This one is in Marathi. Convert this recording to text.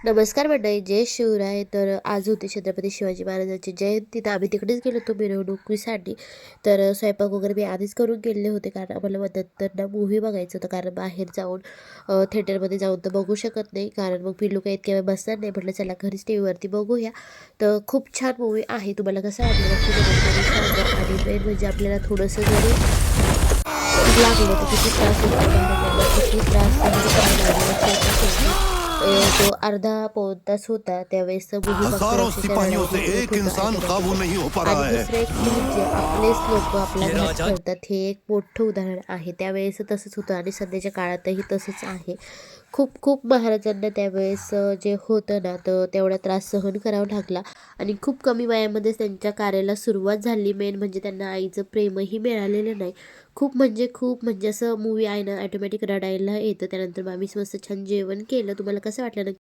नमस्कार मंडळी, जय शिवराय. तर आज होती छत्रपती शिवाजी महाराजांची जयंती, तर आम्ही तिकडेच गेलो होतो मिरवणुकीसाठी. तर स्वयंपाक वगैरे मी आधीच करून गेले होते, कारण आम्हाला नंतर मूव्ही बघायचं होतं. कारण बाहेर जाऊन थिएटरमध्ये जाऊन तर बघू शकत नाही, कारण मग पिल्लू काही इतक्या वेळ बसणार नाही. म्हटलं चला घरीच टी व्हीवरती बघूया. तर खूप छान मूव्ही आहे. तुम्हाला कसं वाटलं नक्की कमेंट करून सांगा. आणि मेन म्हणजे आपल्याला थोडंसं जरी लागलं तर किती त्रास होतो महाराजांना, किती त्रास सहन करावा लागला अक्षरशः शेवटी जो अर्धा पाऊण तास होता त्यावेळेस मूव्ही बघताना हजारों अक्षरशः सिपाहियों से रडायला येत एक होतं इंसान काबू ऐकण्यामध्ये. नहीं हो पा आणि रहा है। दुसरं एक म्हणजे आपलेच लोक आपला ये घात राजा करतात, हे एक मोठं उदाहरण आहे. त्यावेळेस तसंच होतं आणि सध्याच्या काळातही तसंच आहे. खूप खूप महाराजांना त्यावेळेस जे होतं ना, तर तेवढा त्रास सहन करावा लागला. आणि खूप कमी वयामध्येच त्यांच्या कार्याला सुरुवात झाली. मेन म्हणजे त्यांना आईचं प्रेमही मिळालेलं नाही. खूप म्हणजे असं मूव्ही आहे ना, ऑटोमॅटिक रडायला येतं. त्यानंतर मग आम्ही मस्त छान जेवण केलं. तुम्हाला कसं वाटलं?